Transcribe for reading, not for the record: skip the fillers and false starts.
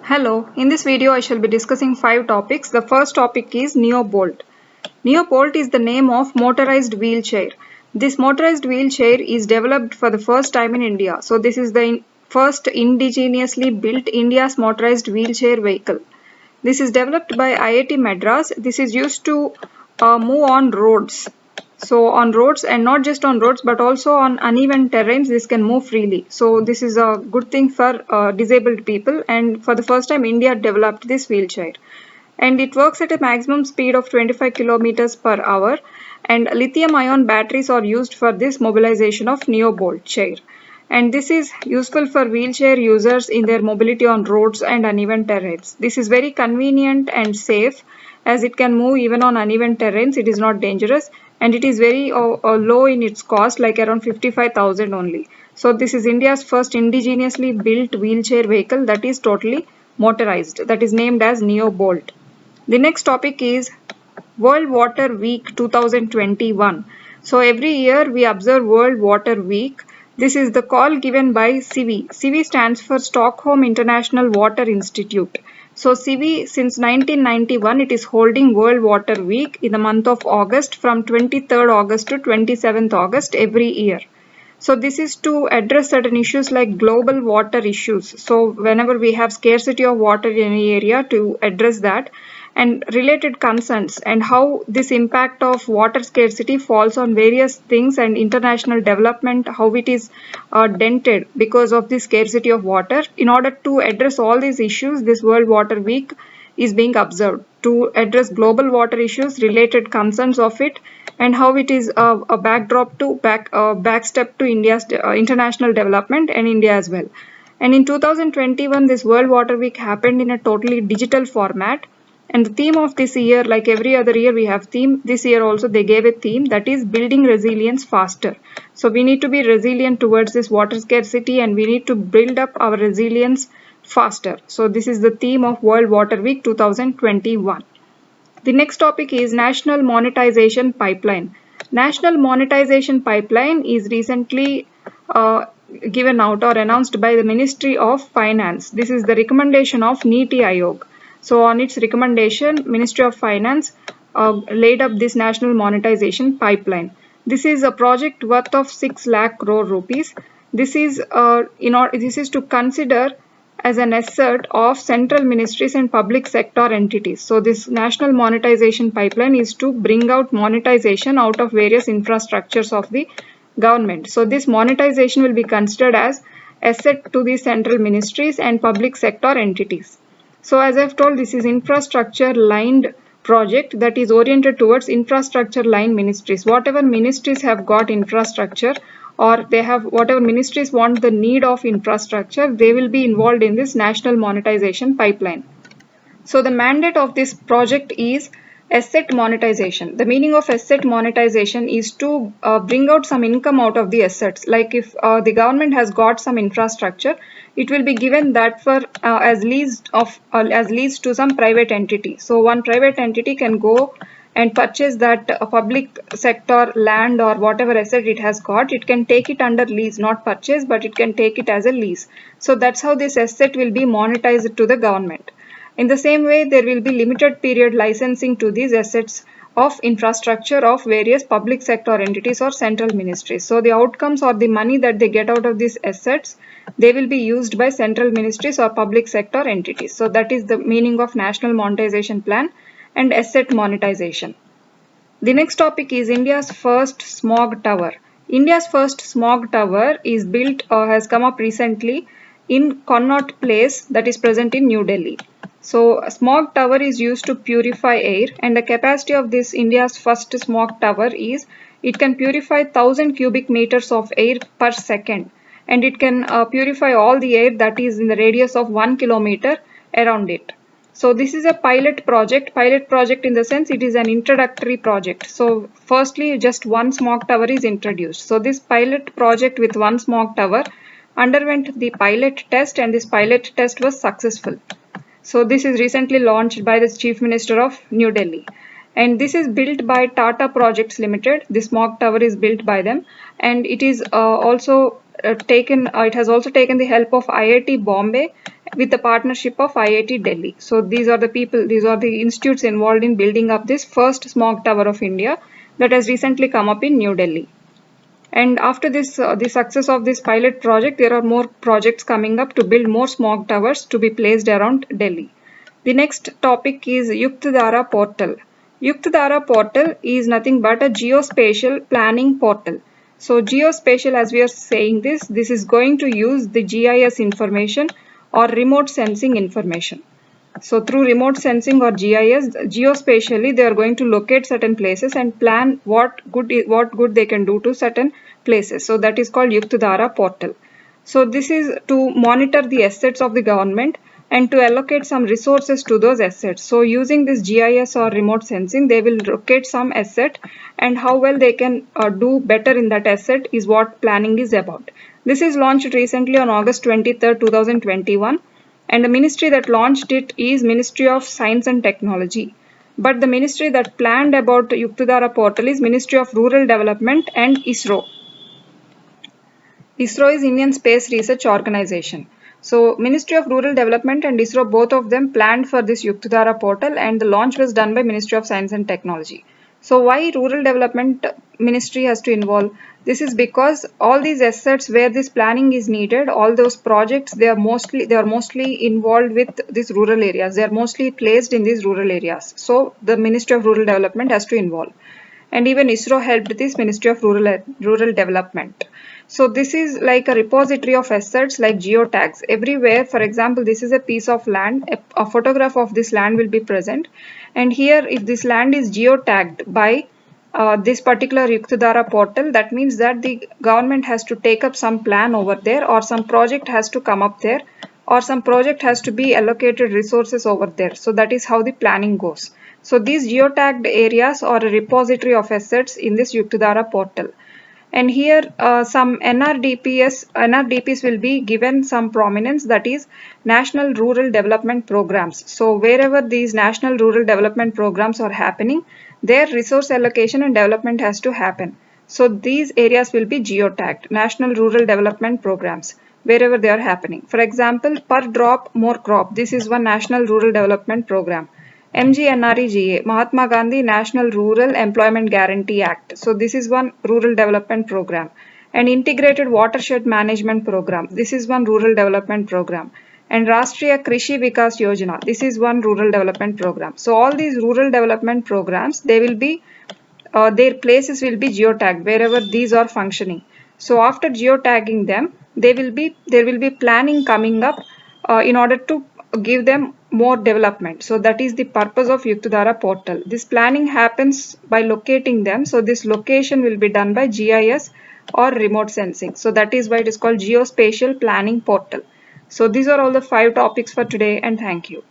Hello, in this video I shall be discussing 5 topics. The first topic is NeoBolt. NeoBolt is the name of motorized wheelchair. This motorized wheelchair is developed for the first time in India. So this is the first indigenously built India's motorized wheelchair vehicle. This is developed by IIT Madras. This is used to move on roads. So on roads, and not just on roads but also on uneven terrains, this can move freely. So this is a good thing for disabled people, and for the first time India developed this wheelchair. And it works at a maximum speed of 25 kilometers per hour, and lithium ion batteries are used for this mobilization of NeoBolt chair. And this is useful for wheelchair users in their mobility on roads and uneven terrains. This is very convenient and safe as it can move even on uneven terrains. It is not dangerous, and it is very low in its cost, like around 55,000 only. So this is India's first indigenously built wheelchair vehicle that is totally motorized, that is named as NeoBolt. The next topic is World Water Week 2021. So every year we observe World Water Week. This is the call given by CIVI. CIVI stands for Stockholm International Water Institute. So CIVI, since 1991, it is holding World Water Week in the month of August, from 23rd August to 27th August every year. So this is to address certain issues like global water issues. So whenever we have scarcity of water in any area, to address that, and related concerns, and how this impact of water scarcity falls on various things, and international development, how it is dented because of the scarcity of water. In order to address all these issues, this World Water Week is being observed to address global water issues, related concerns of it, and how it is a backdrop to backstep to India's international development and India as well. And in 2021, this World Water Week happened in a totally digital format. And the theme of this year, like every other year we have theme, this year also they gave a theme, that is building resilience faster. So we need to be resilient towards this water scarcity, and we need to build up our resilience faster. So this is the theme of World Water Week 2021. The next topic is National Monetization Pipeline. National Monetization Pipeline is recently given out or announced by the Ministry of Finance. This is the recommendation of NITI Aayog. So on its recommendation, Ministry of Finance laid up this National Monetization Pipeline. This is a project worth of 6 lakh crore rupees. This is to consider as an asset of central ministries and public sector entities. So this National Monetization Pipeline is to bring out monetization out of various infrastructures of the government. So this monetization will be considered as asset to the central ministries and public sector entities. So as I've told, this is infrastructure lined project that is oriented towards infrastructure line ministries. Whatever ministries have got infrastructure, or they have whatever ministries want the need of infrastructure, they will be involved in this National Monetization Pipeline. So the mandate of this project is asset monetization. The meaning of asset monetization is to bring out some income out of the assets. Like if the government has got some infrastructure, it will be given that for as lease to some private entity. So one private entity can go and purchase that public sector land or whatever asset it has got. It can take it under lease, not purchase, but it can take it as a lease. So that's how this asset will be monetized to the government. In the same way, there will be limited period licensing to these assets of infrastructure of various public sector entities or central ministries. So the outcomes or the money that they get out of these assets, they will be used by central ministries or public sector entities. So that is the meaning of National Monetization Plan and asset monetization. The next topic is India's first smog tower. India's first smog tower is built or has come up recently in Connaught Place, that is present in New Delhi. So a smog tower is used to purify air, and the capacity of this India's first smog tower is it can purify 1000 cubic meters of air per second, and it can purify all the air that is in the radius of 1 kilometer around it. So this is a pilot project in the sense it is an introductory project. So firstly just one smog tower is introduced. So this pilot project with one smog tower underwent the pilot test, and this pilot test was successful. So this is recently launched by the Chief Minister of New Delhi, and this is built by Tata Projects Limited. This smog tower is built by them, and it is it has also taken the help of IIT Bombay with the partnership of IIT Delhi. So these are the institutes involved in building up this first smog tower of India that has recently come up in New Delhi. And after this, the success of this pilot project, there are more projects coming up to build more smog towers to be placed around Delhi. The next topic is Yuktadhara portal. Yuktadhara portal is nothing but a geospatial planning portal. So geospatial, as we are saying this is going to use the GIS information or remote sensing information. So through remote sensing or GIS, geospatially, they are going to locate certain places and plan what good they can do to certain places. So that is called Yuktadhara portal. So this is to monitor the assets of the government and to allocate some resources to those assets. So using this GIS or remote sensing, they will locate some asset, and how well they can do better in that asset is what planning is about. This is launched recently on August 23rd, 2021. And the ministry that launched it is Ministry of Science and Technology. But the ministry that planned about Yuktadhara portal is Ministry of Rural Development and ISRO. ISRO is Indian Space Research Organization. So Ministry of Rural Development and ISRO, both of them planned for this Yuktadhara portal, and the launch was done by Ministry of Science and Technology. So why Rural Development Ministry has to involve? This is because all these assets where this planning is needed, all those projects, they are mostly involved with these rural areas. They are mostly placed in these rural areas. So the Ministry of Rural Development has to involve. And even ISRO helped this Ministry of Rural Development. So this is like a repository of assets like geotags. Everywhere, for example, this is a piece of land, a photograph of this land will be present. And here, if this land is geotagged by this particular Yuktadhara portal, that means that the government has to take up some plan over there, or some project has to come up there, or some project has to be allocated resources over there. So that is how the planning goes. So these geotagged areas are a repository of assets in this Yuktadhara portal. And here some NRDPs will be given some prominence, that is National Rural Development Programs. So wherever these National Rural Development Programs are happening, their resource allocation and development has to happen. So these areas will be geotagged, National Rural Development Programs, wherever they are happening. For example, Per Drop More Crop, this is one National Rural Development Program. MGNREGA, Mahatma Gandhi National Rural Employment Guarantee Act. So this is one rural development program. And Integrated Watershed Management Program. This is one rural development program. And Rashtriya Krishi Vikas Yojana. This is one rural development program. So all these rural development programs, they will be, their places will be geotagged wherever these are functioning. So after geotagging them, there will be planning coming up in order to give them more development. So that is the purpose of Yuktadhara portal. This planning happens by locating them. So this location will be done by GIS or remote sensing. So that is why it is called Geospatial Planning Portal. So these are all the 5 topics for today, and thank you.